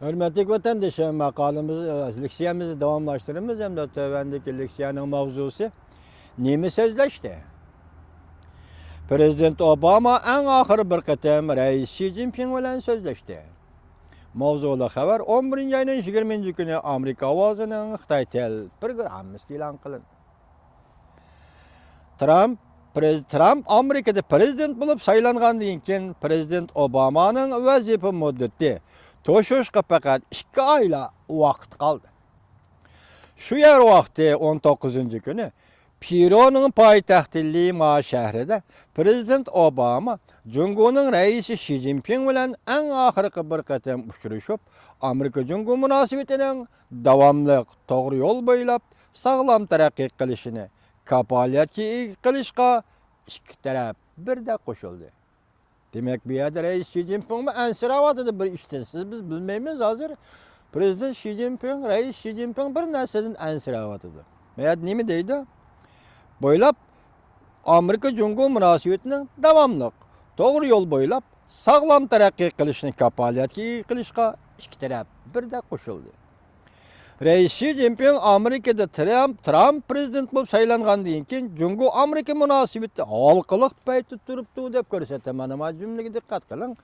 Hürmetli vatandaşım, makalımızı, leksiyemizi devamlaştırırız. Hem de tövbendeki leksiyanın mavzusu nemi sözleşti. Prezident Obama en ahır bir kıtım Reis Xi Jinping bilen sözleşti. Mavzulu haber 11 ayının 20. günü Amerika avazının Xitay tel programı ilan kılın. Trump Amerika'da prezident bulup saylangandan keyin Prezident Obama'nın vazife muddeti toşuşqa faqat 2 ayla vaqt kaldı. Şu yer vaqti 19. günü Peru'nun paytaxtı Lima şehrinde Prezident Obama Cumhur'un reisi Xi Jinping bilen en ahırkı bir qatam uçuruşup Amerika Cumhur münasebetinin davamlı doğru yol boylap sağlam taraqqiy qilishini kapolatga qilishga ikki taraf birda qo'shildi. Demek bir yerde Reis Xi Jinping ensiravatı bir işten siz biz bilmeyimiz hazır. Prezident Xi Jinping, Reis Xi Jinping bir neslin ensiravatıdır. Meyat ne mi deydi? Boylap Amerika Cumhur münasebetinin devamlı doğru yol boylap sağlam taraqqiy qilishni kapolatga qilishga ikki taraf birda qo'shildi. Reis Xi Jinping Amerika'da Trump prezident bulup saylangandan keyin Cumhur Amerika münasebeti halkılık payti turuptu dep ko'rsataman. Ama cümlege dikkat kılın.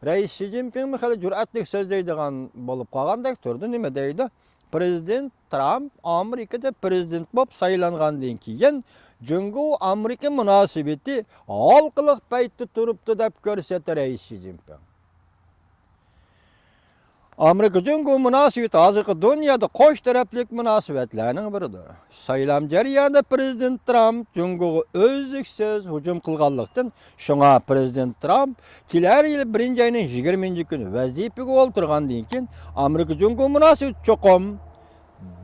Reis Xi Jinping mi hali cüratlik söz deydigan bolup kalgandak turdu. Nime deydi? Prezident Trump Amerika'da prezident bulup saylangandan keyin Cumhur Amerika münasebeti halkılık payti turuptu dep ko'rsatdi Reis Xi Jinping. Amerika Cumhur münasebeti hazırki dünyada koş taraflık münasebetlerinin biridir. Saylam jarayonida Prezident Trump Cumhurga özlüksüz hücum kılganlıktan şuna Prezident Trump kelar yıl 1 ayının 20. günü vazifege olturgandan keyin Amerika Cumhur münasebeti çokum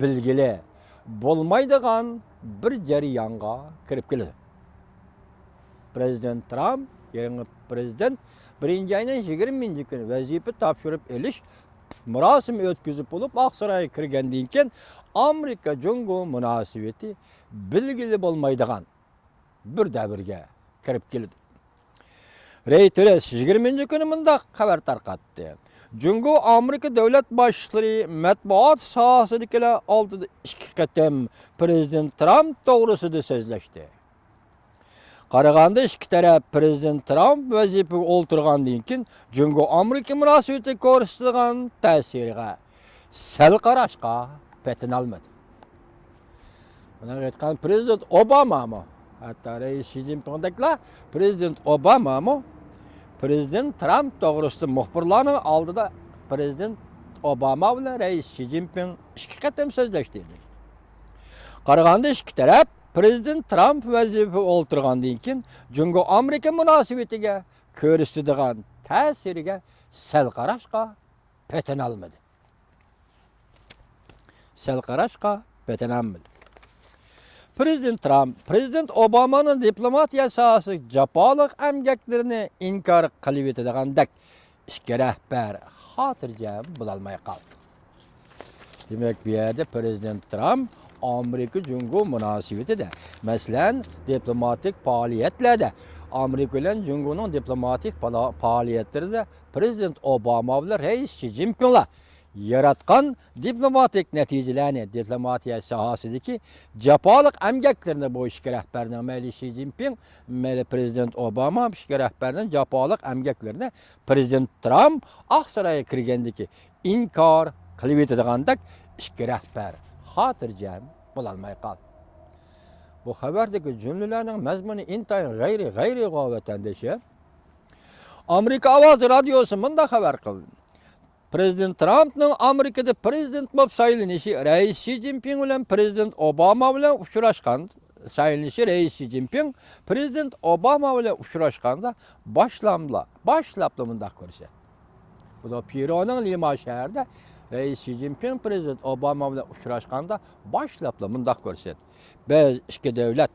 bilgili bolmaydigan bir jarayonga kirip keldi. Prezident Trump yangi prezident 1 ayının 20. günü vazife tapşırıp eliş murasim ötküzüp olup Aksaray'a kirgendiğin keyin Amerika Cumhur münasebeti bilgili bolmaydigan bir davrga kirip keldi. Reuters 20. günü mundaq xabar tarqatdi. Cumhur Amerika devlet başçıları matbuat sahasıdakiler altıda 2 qatam Prezident Trump doğrusida sözleşti. Qaraganda ikki taraf Prezident Trump vazifege olturgandan keyin Cumhur Amerika münasebeti ko'rsatgan ta'siriga sal qarashga petin almadi. Buni aytgan Prezident Obama mı? Hatta Reis Xi Jinping'dakilar Prezident Obama mı? Prezident Trump to'g'risida muxbirlarning oldida Prezident Obama bilan Reis Xi Jinping 2 qatam so'zlashdi. Qaraganda ikki taraf Prezident Trump vazife olturgandan keyin Cumhur Amerika münasebetiga ko'rsatadigan ta'siriga sal qarashga petin almadi. Sal qarashga petin almadi. Prezident Trump, Prezident Obama'nın diplomatiya sahası japalik emgeklerini inkar qilib etadigandak ishga rahbar xotirjam bo'lolmay qoldi. Demek bir yerde Prezident Trump Amerika Cumhur münasebetide mesela diplomatik faaliyetlerde Amerika ile Cumhur'un diplomatik faaliyetleri de Prezident Obama ile Reis Xi Jinping'la yaratkan diplomatik neticelerini diplomatiya sahasındaki japalık emgeklerine bu işki rehberinin Meli Xi Jinping, Meli Prezident Obama işki rehberinin japalık emgeklerine Prezident Trump Aksaray'a kirgendeki inkar qilib etadigandak ishki rahbar xotirjam bo'lolmay qoldi. Bu xabardagi jumlalarning mazmuni intayin g'ayri vatandoshi Amerika Ovozi radiosi bunda xabar qildi. Prezident Trump'ning Amerikada prezident bo'lib saylanishi Reis Xi Jinping bilan Prezident Obama bilan uchrashgan saylanishi Reis Xi Jinping Prezident Obama bilan uchrashganda başlaplı bunda ko'rsatdi. Bu da Peru'nun Lima şehrinde Reis Xi Jinping Prezident Obama ile uçraşkanda başlapla mundaq ko'rsatdi. Biz iki devlet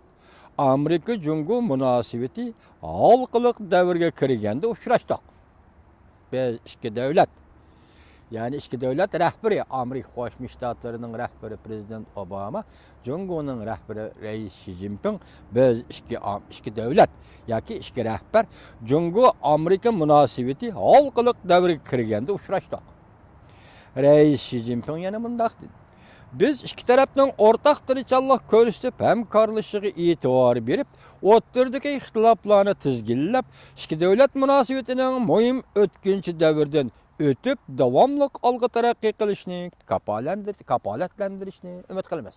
Amerika Cumhur münasebeti halkılık davrga kirganda uçraştık. Biz iki devlet yani iki devlet rehberi Amerika Qo'shma Shtatlarının rehberi Prezident Obama, Cumhur'un rehberi Reis Xi Jinping biz iki devlet yoki iki rehber Cumhur Amerika münasebeti halkılık davrga kirganda uçraştık. Reis Xi Jinping yana mundaq dedi. Biz iki tarafning ortaq tirichallik ko'rsatib, hamkorlashiga e'tibor berib, o'rtadagi ixtiloflarni tizginlab, ikki davlat munosabatining muhim o'tkinchi davrdan o'tib, davomli olg'a taraqqiy qilishni kapolatlantirishni umid qilamiz.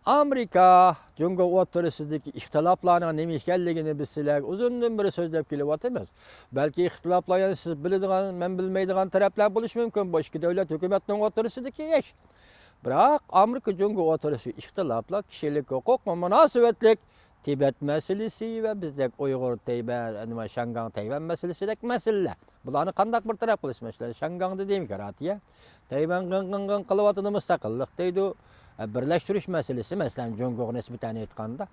Amerika Jungo o'rtasidagi ixtiloflarning nima ekanligini biz sizlarga uzundan beri so'zlab kelyapmiz. Balki ixtiloflar yana siz biladigan, men bilmaydigan taraflar bo'lishi mumkin. Bu ikki davlat hukumatning o'rtasidagi ish. Biroq Amerika Jungo o'rtasidagi ixtiloflar kishilik huquq va munosabatlik Tibet masalasi va bizdek Uyg'ur, Tayvan, Shangang, Tayvan masalasidek masalalar. Bularni qanday bir taraf qilishmoqchilar? Shangangda demokratiya, Tayvan qing'in qilyotgan mustaqillik deydi. Birlashtirish masalasi, masalan, Jungoga nisbatan aytganda,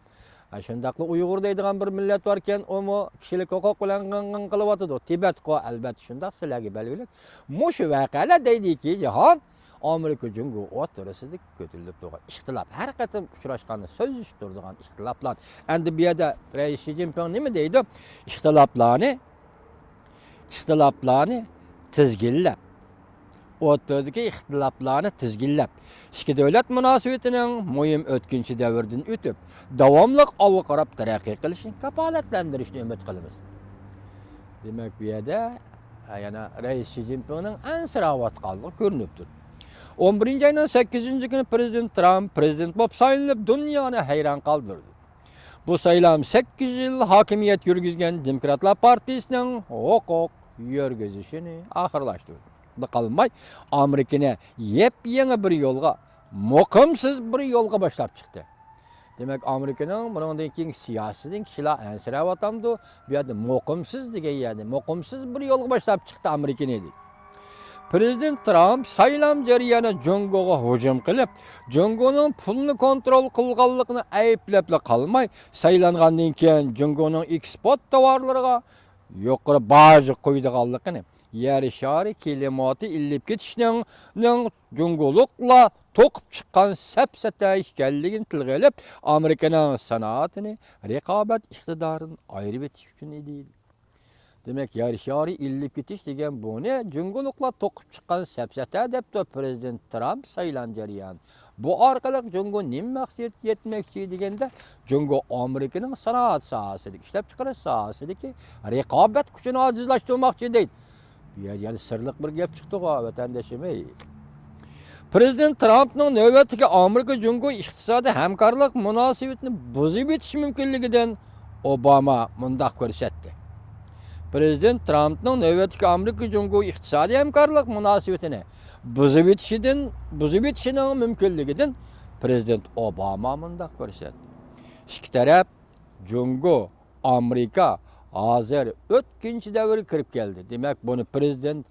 shundaqli Uyg'ur deydigan bir millat bor ekan, u kishilik huquq bilan qing'in qilyotdi. Tibetga albatta shundaq sizlarga belgili. Mushu voqealar deydiki, jahon Amerika Jungo o'rtasida ko'tarilib turgan ixtilof, har qatim uchrashganni so'zlashib turadigan ixtiloflar. Endi bu yerda Reis Xi Jinping nima deydi? Ixtiloflarni tizginlab, o'rtadagi ixtiloflarni tizginlab, ikki davlat munosabatining muhim o'tkinchi davrdan o'tib, davomli olg'a qarab taraqqiy qilishni kapolatlantirishni umid qilamiz. Demak, bu yerda yana Reis Xi Jinpingning ansirayotganligi ko'rinib turibdi. 11 ayning 8-kuni Prezident Trump prezident bo'lib saylanib, dunyoni hayron qoldirdi. Bu saylam 8 yil hokimiyat yurgizgan Demokratlar partiyasining huquq yurgizishini oxirlashtirdi. Qalmay, Amerikani yep-yangi bir yo'lga, muqimsiz bir yo'lga boshlab chiqdi. Demak, Amerikaning bundan keyin siyosiy kishilar ansirayotdi. Bu yerda muqimsiz degan yerda muqimsiz bir yo'lga boshlab chiqdi Amerikani dedi. Prezident Trump saylam jarayoni Jungoga hujum qilib, Jungoning pulni kontrol qilganligini ayblab qolmay, saylangandan keyin Jungoning eksport tovarlariga yuqori baja qo'ydiganligini, yer shari klimati illib ketishning Jungolikla to'qib chiqqan sapsata ekanligini tilga olib, Amerikaning sanoatini, raqobat iqtidorini ayirib etish uchun edi. Demek yer shari illib ketish degan buni Jungoliklar to'qib chiqqan sapsata debdi Prezident Trump saylan jarayoni. Bu orqali Jungo nima maqsad yetmoqchi deganda, Jungo Amerikaning sanoat sohasidagi, ishlab chiqarish sohasidagi raqobat kuchini ojizlashtirmoqchi deydi. Bu yerda sirliq bir gap chiqdi-ku, vatandoshim. Prezident Trumpning navbatdagi Amerika Jungo iqtisodiy hamkorlik munosabatini buzib etish mumkinligidan Obama mundaq ko'rsatdi. Prezident Trumpning navbatdagi Amerika Jungo iqtisodiy hamkorlik munosabatini buzib etishining mumkinligidan Prezident Obama mundaq ko'rsatdi. Ikki taraf Jungo, Amerika hozir o'tkinchi davrga kirib keldi. Demak, buni Prezident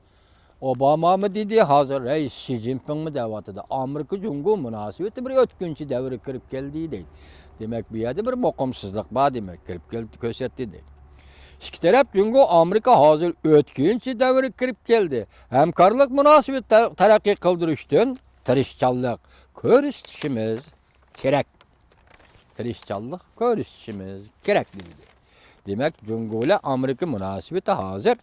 Obama mı dedi, hozir Reis Xi Jinping mi deyapti. Amerika Jungo munosabati bir o'tkinchi davrga kirib keldi deydi. Demak, bu yerda bir muqimsizlik bor demak, kirib keldi ko'rsatdi deydi. İki taraf Jungo Amerika hozir o'tkinchi davrga kirib keldi. Hamkorlik munosabat taraqqiy qildirishdan tirishchanlik ko'rsatishimiz kerak. Tirishchanlik ko'rsatishimiz kerak dedi. Demak, Jungo ile Amerika munosabati hozir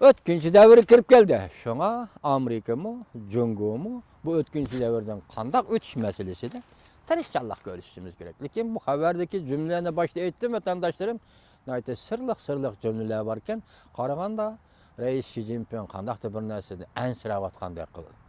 o'tkinchi davrga kirib keldi. Shunga Amerika mı, Jungo mu bu o'tkinchi davrdan qanday o'tish masalasida tirishchanlik ko'rishimiz kerak. Lekin bu xabardagi jumlalarni boshda aytdim vatandoshlarım, nayta sirliq jumlalar bor ekan, qaraganda Reis Xi Jinping qandaqdir bir narsada ansirayotgandek qildi.